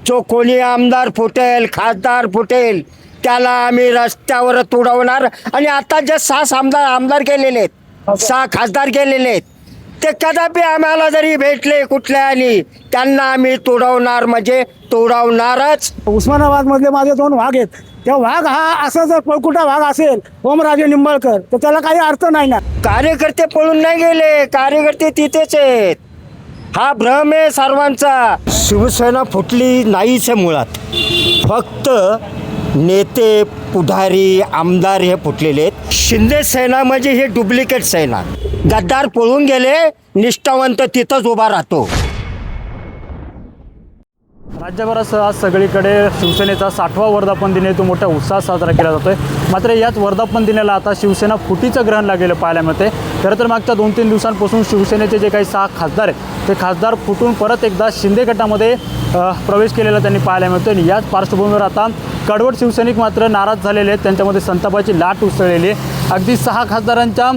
जो कोणी आमदार फुटेल खासदार फुटेल त्याला आम्ही रस्त्यावर तुडवणार. आणि आता जे 6 आमदार केलेले आहेत, 6 खासदार केलेले आहेत, ते कदापि आम्हाला जरी भेटले कुठल्यानी त्यांना आम्ही तुडवणार म्हणजे तुडवणारच. उस्मानाबाद मधले माझे 2 वाघ आहेत. त्या वाघ हा असा जर पळकुटा वाघ असेल ओमराजे निंबाळकर तर त्याला काही अर्थ नाही ना. कार्यकर्ते पळून नाही गेले, कार्यकर्ते तिथेच आहेत. हा भ्रम आहे सर्वांचा. शिवसेना फुटली नाहीच आहे मुळात. फक्त नेते पुढारी आमदार हे फुटलेले आहेत. शिंदे सेना म्हणजे हे डुप्लिकेट सेना. गद्दार पळून गेले, निष्ठावंत तिथंच उभा राहतो. राज्यभरासह आज सगळीकडे शिवसेनेचा 60वा वर्धापन दिन तो मोठ्या उत्साहात साजरा केला जातोय. मात्र याच वर्धापन दिनाला आता शिवसेना फुटीचं ग्रहण लागलेलं पाहायला मिळते. खरं तर मागच्या 2-3 दिवसांपासून शिवसेनेचे जे काही 6 खासदार आहेत ते खासदार फुटून परत एकदा शिंदे गटामध्ये प्रवेश केलेला त्यांनी पाहायला मिळतो. आणि याच पार्श्वभूमीवर आता कडवट शिवसैनिक मात्र नाराज झालेले आहेत. त्यांच्यामध्ये संतापाची लाट उसळलेली आहे. अगदी 6 खासदारांच्या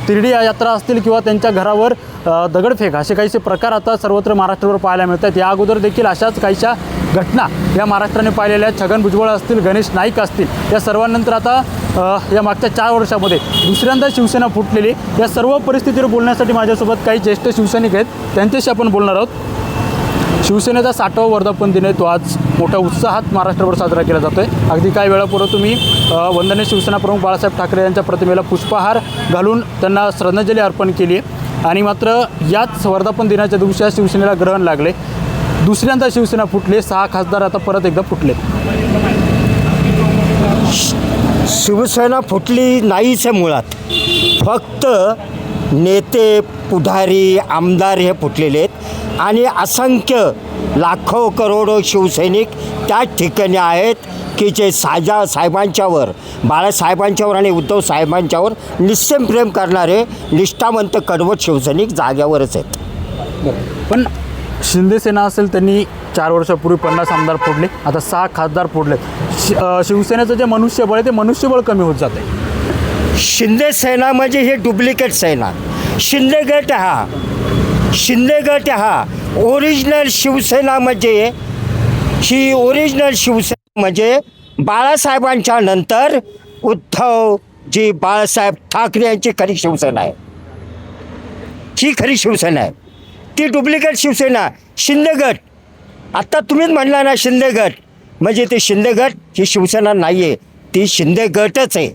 तिरडी यात्रा असतील किंवा त्यांच्या घरावर दगडफेक असे काहीसे प्रकार आता सर्वत्र महाराष्ट्रावर पाहायला मिळतात. या अगोदर देखील अशाच काहीशा घटना या महाराष्ट्राने पाहिलेल्या आहेत. छगन भुजबळ असतील, गणेश नाईक असतील, या सर्वांनंतर आता या मागच्या 4 वर्षामध्ये दुसऱ्यांदा शिवसेना फुटलेली. या सर्व परिस्थितीवर बोलण्यासाठी माझ्यासोबत काही ज्येष्ठ शिवसैनिक आहेत, त्यांच्याशी आपण बोलणार आहोत. शिवसेनेचा 60वा वर्धापन दिन आहे तो आज मोठ्या उत्साहात महाराष्ट्रावर साजरा केला जातो आहे. अगदी काही वेळापूर्वी तुम्ही वंदनीय शिवसेना प्रमुख बाळासाहेब ठाकरे यांच्या प्रतिमेला पुष्पहार घालून त्यांना श्रद्धांजली अर्पण केली आहे. आणि मात्र याच वर्धापन दिनाच्या दिवशी शिवसेनेला ग्रहण लागले. दुसऱ्यांदा शिवसेना फुटले. 6 खासदार आता परत एकदा फुटले. शिवसेना फुटली नाहीच आहे मुळात. फक्त नेते पुढारी आमदार हे फुटलेले आहेत. आणि असंख्य लाखो करोडो शिवसैनिक त्याच ठिकाणी आहेत की जे साहेबांच्यावर, बाळासाहेबांच्यावर आणि उद्धव साहेबांच्यावर निस्सीम प्रेम करणारे निष्ठावंत कडवट शिवसैनिक जाग्यावरच आहेत. पण शिंदे सेना असेल त्यांनी 4 वर्षापूर्वी 50 आमदार फोडले, आता 6 खासदार फोडलेत. शिवसेनेचं जे मनुष्यबळ आहे ते मनुष्यबळ कमी होत जाते. शिंदे सेना म्हणजे हे डुप्लिकेट सेना. शिंदे गट हा ओरिजिनल शिवसेना म्हणजे ही ओरिजिनल शिवसेना म्हणजे बाळासाहेबांच्या नंतर उद्धवजी बाळासाहेब ठाकरे यांची खरी शिवसेना आहे. ही खरी शिवसेना आहे. ती डुप्लिकेट शिवसेना शिंदे गट. आत्ता तुम्हीच म्हणला ना शिंदे गट म्हणजे ते शिंदे गट ही शिवसेना नाही आहे, ती शिंदे गटच आहे.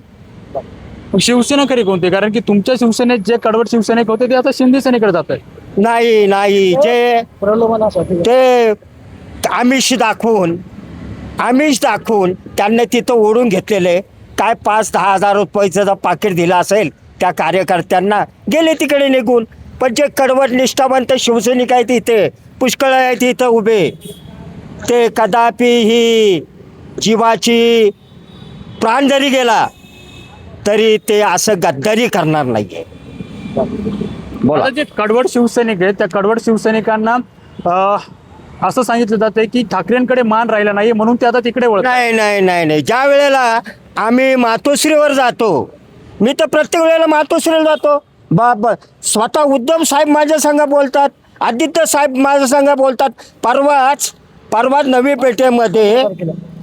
शिवसेना खरी कोणती? कारण की तुमच्या शिवसेनेत जे कडवट शिवसैनिक होते ते आता शिंदे सेनेकडे जात आहे. नाही जे ते आमिष दाखवून त्यांनी तिथं ओढून घेतलेले. काय 5-10 हजार रुपयाचं पाकिट दिलं असेल त्या कार्यकर्त्यांना, गेले तिकडे निघून. पण जे कडवट निष्ठावंत शिवसैनिक आहेत इथे पुष्कळ आहेत इथं उभे, ते कदापि ही जीवाची प्राण जरी गेला तरी ते असं गद्दारी करणार नाही आहे. आता जे कडवट शिवसैनिक आहेत त्या कडवट शिवसैनिकांना असं सांगितलं जातं की ठाकरेंकडे मान राहिला नाही म्हणून ते आता तिकडे वळत. नाही. ज्या वेळेला आम्ही मातोश्रीवर जातो, मी तर प्रत्येक वेळेला मातोश्रीला जातो. स्वतः उद्धव साहेब माझ्या संग बोलतात, आदित्य साहेब माझ्या संग बोलतात. परवाच नवी पेठेमध्ये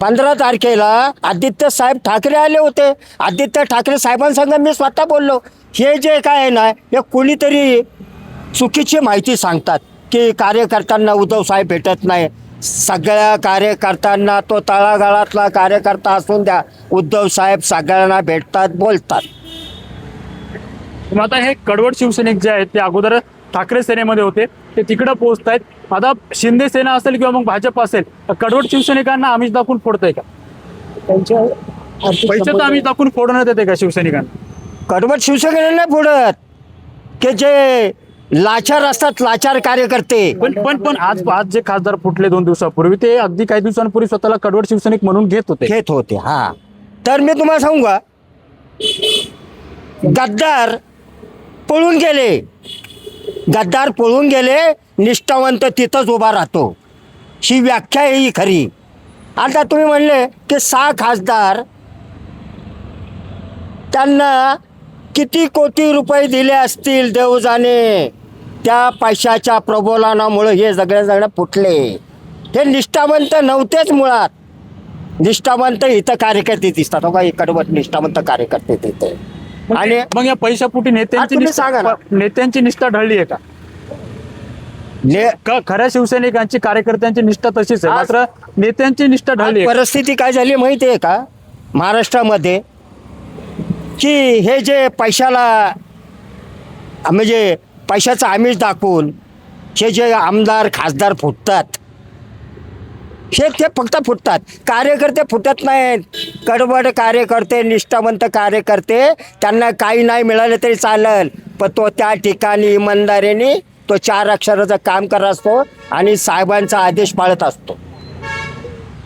15 तारखेला आदित्य साहेब ठाकरे आले होते. आदित्य ठाकरे साहेबांसंग मी स्वतः बोललो. हे जे काय आहे ना हे कोणीतरी चुकीची माहिती सांगतात की कार्यकर्त्यांना उद्धव साहेब भेटत नाही. सगळ्या कार्यकर्त्यांना, तो तळागाळातला कार्यकर्ता असून द्या, उद्धव साहेब सगळ्यांना भेटतात, बोलतात. आता हे कडवट शिवसैनिक जे आहेत ते अगोदर ठाकरे सेनेमध्ये होते, ते तिकडं पोहोचत आहेत. आता शिंदे सेना असेल किंवा मग भाजप असेल, कडवट शिवसैनिकांना आमिष दाखवून फोडतंय का? पैसे तर आमिष दाखवून फोडण्यात येते का शिवसैनिकांना? कडवट शिवसैनिकांना फोडत की जे लाचार असतात, लाचार कार्यकर्ते. पण आज जे खासदार फुटले 2 दिवसापूर्वी ते अगदी काही दिवसांपूर्वी स्वतःला कडवट शिवसैनिक म्हणून घेत होते. हा, तर मी तुम्हाला सांगू का, गद्दार पळून गेले, निष्ठावंत तिथंच उभा राहतो. ही व्याख्या आहे ही खरी. आता तुम्ही म्हणले की 6 खासदार त्यांना किती कोटी रुपये दिले असतील देव जाणे. त्या पैशाच्या प्रबोधनामुळे हे सगळे फुटले. हे निष्ठावंत नव्हतेच मुळात. निष्ठावंत इथं कार्यकर्ते दिसतात हो का, इकडवट निष्ठावंत कार्यकर्ते तिथे. आणि मग या पैशापोटी नेत्यांची तुम्ही सांगा ना. नेत्यांची निष्ठा ढळली आहे का? खऱ्या शिवसैनिकांची कार्यकर्त्यांची निष्ठा तशीच आहे, आज- मात्र नेत्यांची निष्ठा ढळली आहे. परिस्थिती काय झाली माहिती आहे का महाराष्ट्रामध्ये, की हे जे पैशाला म्हणजे पैशाचं आमिष दाखवून हे जे आमदार खासदार फुटतात, हे ते फक्त फुटतात, कार्यकर्ते फुटत नाहीत. कडवड कार्यकर्ते, निष्ठावंत कार्यकर्ते, त्यांना काही नाही मिळालं तरी चालेल, पण तो त्या ठिकाणी इमानदारीने तो 4 अक्षराचं काम करत असतो आणि साहेबांचा आदेश पाळत असतो.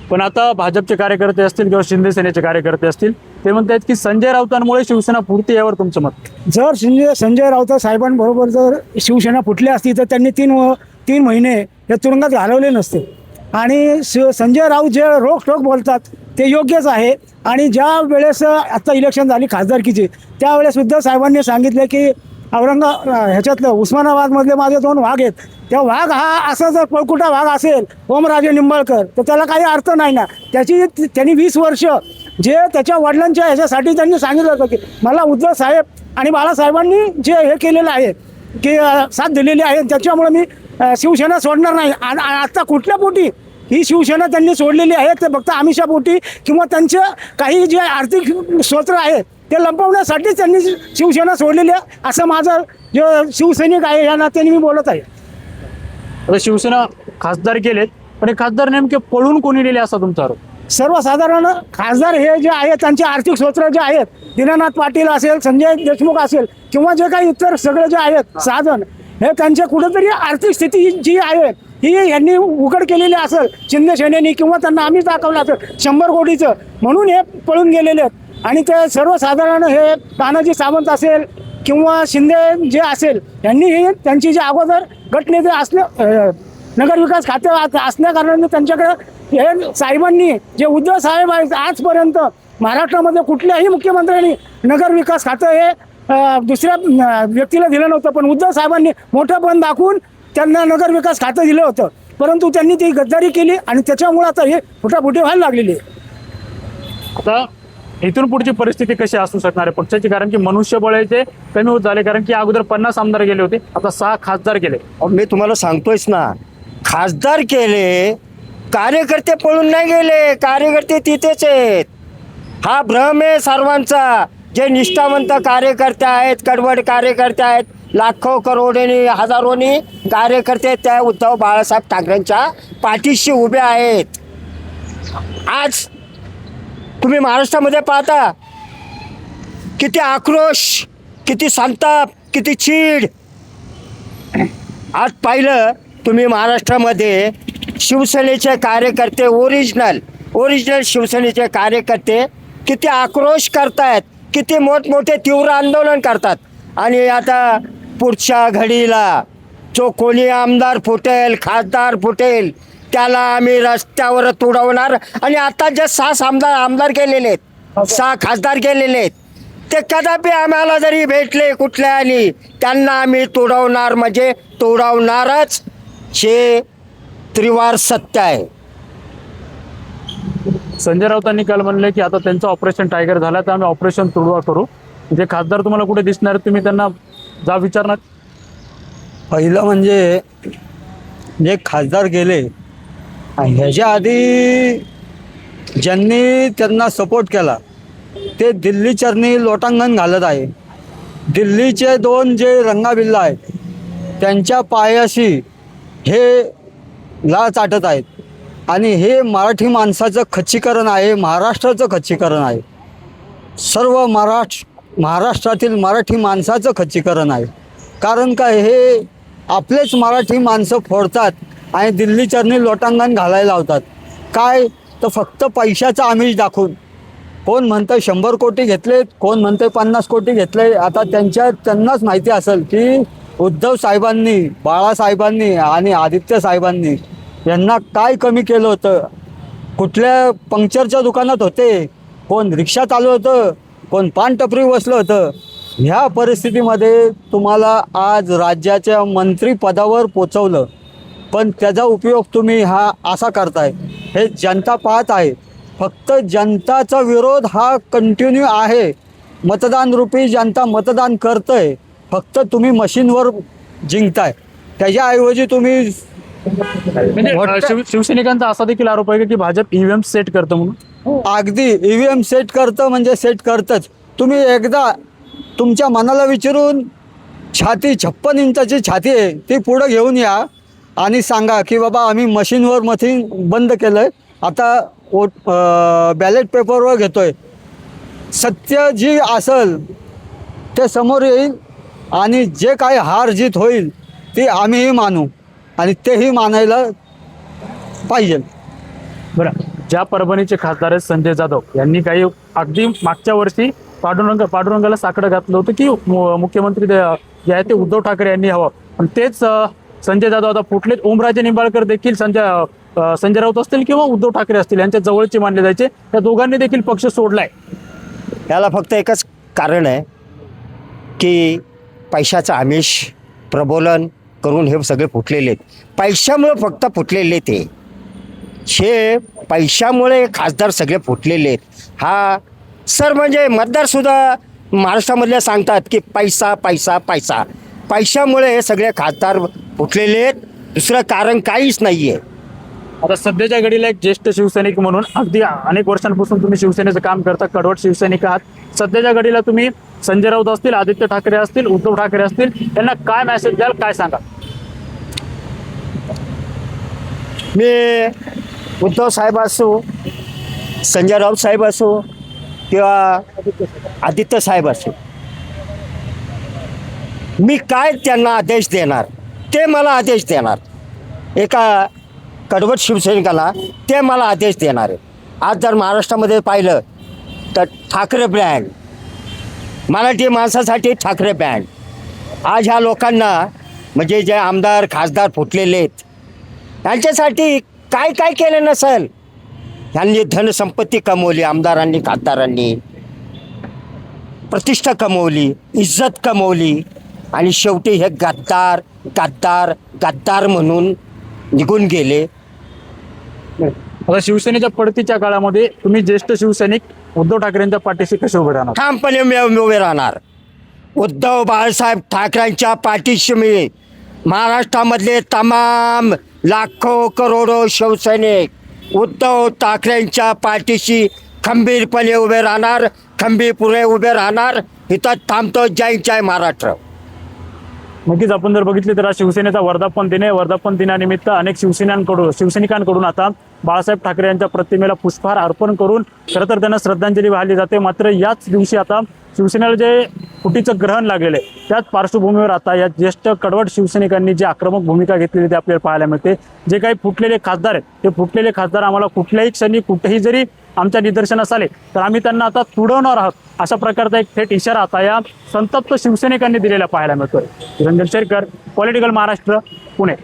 पण आता भाजपचे कार्यकर्ते असतील किंवा शिंदे सेनेचे कार्यकर्ते असतील, ते म्हणतात की संजय राऊतांमुळे शिवसेना फुटते, यावर तुमचं मत? जर संजय राऊत साहेबांबरोबर जर शिवसेना फुटली असती तर त्यांनी 3 महिने या तुरुंगात घालवले नसते. आणि संजय राऊत जे रोखठोक बोलतात ते योग्यच आहे. आणि ज्या वेळेस आता इलेक्शन झाली खासदारकीची, त्यावेळेस सुद्धा साहेबांनी सांगितले की ह्याच्यातलं उस्मानाबादमधले माझे 2 वाघ आहेत, त्या वाघ हा असा जर पळकुटा वाघ असेल ओमराजे निंबाळकर, तर त्याला काही अर्थ नाही ना. त्यांनी 20 वर्ष जे त्याच्या वडिलांच्या ह्याच्यासाठी त्यांनी सांगितलं होतं की मला उद्धव साहेब आणि बाळासाहेबांनी जे हे केलेलं आहे की साथ दिलेली आहे, त्याच्यामुळे मी शिवसेना सोडणार नाही. आणि आता कुठल्या पोटी ही शिवसेना त्यांनी सोडलेली आहे, ते फक्त आमिषापोटी किंवा त्यांचं काही जे आर्थिक स्रोत आहे ते लंपवण्यासाठीच त्यांनी शिवसेना सोडलेली आहे, असं माझं जे शिवसैनिक आहे या नात्याने मी बोलत आहे. आता शिवसेना खासदार केलेत, पण हे खासदार नेमके पळून कोणी नेले असा तुमचा आरोप? सर्वसाधारण खासदार हे जे आहेत त्यांचे आर्थिक स्रोत जे आहेत, दीनानाथ पाटील असेल, संजय देशमुख असेल किंवा जे काही इतर सगळे जे आहेत साधन, हे त्यांच्या कुठेतरी आर्थिक स्थिती जी आहे ही यांनी उघड केलेली असेल शिंदे सेनेनी, किंवा त्यांना आम्ही दाखवलं असेल 100 कोटीचं, म्हणून हे पळून गेलेले आहेत. आणि ते सर्वसाधारण हे तानाजी सावंत असेल किंवा शिंदे जे असेल, यांनी ही त्यांची जे अगोदर गटनेते नगरविकास खाते असल्या कारणाने त्यांच्याकडे हे साहेबांनी जे उद्धव साहेब आहेत आजपर्यंत महाराष्ट्रामध्ये कुठल्याही मुख्यमंत्र्यांनी नगरविकास खातं हे दुसऱ्या व्यक्तीला दिलं नव्हतं, पण उद्धव साहेबांनी मोठं पण दाखवून त्यांना नगरविकास खातं दिलं होतं. परंतु त्यांनी ती गद्दारी केली आणि त्याच्यामुळे आता हे फुटाफुटी व्हायला लागलेली आहे. आता इथून पुढची परिस्थिती कशी असू शकणार आहे पक्षाची? कारण की मनुष्यबळ आहे ते कमी होत झाले, कारण की अगोदर 50 आमदार गेले होते, आता 6 खासदार गेले. मी तुम्हाला सांगतोयच ना, खासदार केले, कार्यकर्ते पळून नाही गेले, कार्यकर्ते तिथेच आहेत. हा भ्रम आहे सर्वांचा. जे निष्ठावंत कार्यकर्ते आहेत, कडवड कार्यकर्ते आहेत, लाखो करोडोनी हजारोनी कार्यकर्ते त्या उद्धव बाळासाहेब ठाकरेंच्या पाठीशी उभे आहेत. आज तुम्ही महाराष्ट्रामध्ये पाहता किती आक्रोश, किती संताप, किती चीड. आज पाहिलं तुम्ही महाराष्ट्रामध्ये शिवसेनेचे कार्यकर्ते, ओरिजिनल शिवसेनेचे कार्यकर्ते किती आक्रोश करतायत, किती मोठमोठे तीव्र आंदोलन करतात. आणि आता पुढच्या घडीला जो कोणी आमदार फुटेल, खासदार फुटेल, त्याला आम्ही रस्त्यावर तुडवणार. आणि आता जे 6 आमदार गेलेले आहेत, 6 खासदार गेलेले आहेत, ते कदापि आम्हाला जरी भेटले कुठल्यानी, त्यांना आम्ही तुडवणार म्हणजे तुडवणारच. हे त्रिवार सत्य आहे. संजय राऊतांनी काल म्हणले की आता त्यांचं ऑपरेशन टायगर झालं, तर आम्ही ऑपरेशन तुडवा करू. जे खासदार तुम्हाला कुठे दिसणार, तुम्ही त्यांना जा विचारणार? पहिलं म्हणजे जे खासदार गेले, ह्याच्या आधी ज्यांनी त्यांना सपोर्ट केला ते दिल्लीचरणी लोटांगण घालत आहे. दिल्लीचे 2 जे रंगाबिल्ला आहेत त्यांच्या पायाशी हे लाळ चाटत आहेत. आणि हे मराठी माणसाचं खच्चीकरण आहे, महाराष्ट्राचं खच्चीकरण आहे, सर्व महाराष्ट्रातील मराठी माणसाचं खच्चीकरण आहे. कारण काय, हे आपलेच मराठी माणसं फोडतात आणि दिल्लीचरणी लोटांगण घालायला लावतात. काय तर फक्त पैशाचं आमिष दाखवून. कोण म्हणतं 100 कोटी घेतलेत, कोण म्हणतं 50 कोटी घेतले. आता त्यांनाच माहिती असेल की उद्धव साहेबांनी, बाळासाहेबांनी आणि आदित्य साहेबांनी यांना काय कमी केलं होतं. कुठल्या पंक्चरच्या दुकानात होते, कोण रिक्षा चालवत होतं, कोण पानटपरी बसलं होतं. ह्या परिस्थितीमध्ये तुम्हाला आज राज्याच्या मंत्रिपदावर पोचवलं. पण त्याचा उपयोग तुम्ही हा असा करताय, हे जनता पाहत आहे. फक्त जनताचा विरोध हा कंटिन्यू आहे. मतदान रूपी जनता मतदान करतंय, फक्त तुम्ही मशीनवर जिंकताय. त्याच्याऐवजी तुम्ही म्हणजे शिवसैनिकांचा असा देखील आरोप आहे की भाजप ईव्हीएम सेट करतं म्हणून. अगदी ईव्हीएम सेट करतं म्हणजे सेट करतंच. तुम्ही एकदा तुमच्या मनाला विचारून छाती 56 इंचाची छाती आहे ती पुढं घेऊन या आणि सांगा की बाबा आम्ही मशीन बंद केलं आहे, आता बॅलेट पेपरवर घेतोय. सत्य जी असेल ते समोर येईल आणि जे काही हार जीत होईल ती आम्हीही मानू आणि तेही मानायला पाहिजे. बरं, ज्या परभणीचे खासदार आहेत संजय जाधव यांनी काही अगदी मागच्या वर्षी पांडुरंगाला साकडं घातलं होतं की मुख्यमंत्री जे आहे ते उद्धव ठाकरे यांनी हवं. पण तेच संजय जाधव आता फुटलेत. ओमराजे निंबाळकर देखील संजय राऊत असतील किंवा उद्धव ठाकरे असतील यांच्या जवळचे मानले जायचे, त्या दोघांनी देखील पक्ष सोडलाय. याला फक्त एकच कारण आहे की पैशाचं आमिष प्रबोलन करून हे सगळे फुटलेले आहेत. पैशामुळे फक्त फुटलेले ते हे पैशामुळे खासदार सगळे फुटलेले आहेत. हा सर म्हणजे मतदारसुद्धा महाराष्ट्रामधले सांगतात की पैसा पैसा पैसा, पैशामुळे हे सगळे खासदार फुटलेले आहेत. दुसरं कारण काहीच नाही आहे. आता सध्याच्या घडीला एक ज्येष्ठ शिवसैनिक म्हणून अगदी अनेक वर्षांपासून तुम्ही शिवसेनेचं काम करता, कडवट शिवसैनिक आहात. सध्याच्या घडीला तुम्ही संजय राऊत असतील, आदित्य ठाकरे असतील, उद्धव ठाकरे असतील, यांना काय मेसेज द्याल, काय सांगा? मी उद्धव साहेब असो, संजय राऊत साहेब असो किंवा आदित्य साहेब असो, मी काय त्यांना आदेश देणार ते मला आदेश देणार. एका कडवट शिवसैनिकाला ते मला आदेश देणार आहे. आज जर महाराष्ट्रामध्ये पाहिलं तर ठाकरे ब्रँड, मराठी माणसासाठी ठाकरे ब्रँड. आज ह्या लोकांना म्हणजे जे आमदार खासदार फुटलेले आहेत त्यांच्यासाठी काय काय केलं नसेल. यांनी धनसंपत्ती कमवली, आमदारांनी खासदारांनी प्रतिष्ठा कमवली, इज्जत कमवली आणि शेवटी हे गद्दार गद्दार गद्दार म्हणून निघून गेले. आता शिवसेनेच्या पडतीच्या काळामध्ये तुम्ही ज्येष्ठ शिवसैनिक उद्धव ठाकरेंच्या पाठीशी कसे उभे राहणार? ठामपणे मी उभे राहणार. उद्धव बाळासाहेब ठाकरेंच्या पाठीशी मी महाराष्ट्रामधले तमाम लाखो करोडो शिवसैनिक उद्धव ठाकरेंच्या पाठीशी खंबीरपणे उभे राहणार, खंबीरपणे उभे राहणार. इथं थांबतो. जय जय महाराष्ट्र. नक्कीच आपण जर बघितले तर आज शिवसेनेचा वर्धापन दिन आहे. वर्धापन दिनानिमित्त अनेक शिवसैनिकांकडून आता बाळासाहेब ठाकरे यांच्या प्रतिमेला पुष्पहार अर्पण करून खरं तर त्यांना श्रद्धांजली वाहिली जाते. मात्र याच दिवशी आता शिवसेनेला जे फुटीचं ग्रहण लागलेलं आहे त्याच पार्श्वभूमीवर आता या ज्येष्ठ कडवट शिवसैनिकांनी जी आक्रमक भूमिका घेतलेली ते आपल्याला पाहायला मिळते. जे काही फुटलेले खासदार आहेत ते फुटलेले खासदार आम्हाला कुठल्याही क्षणी कुठेही जरी आमच्या निदर्शनास आले तर आम्ही त्यांना आता तुडवणार आहोत, अशा प्रकारचा एक थेट इशारा आता या संतप्त शिवसैनिकांनी दिलेला पाहायला मिळतोय. रंजन शेरकर, पॉलिटिकल महाराष्ट्र, पुणे.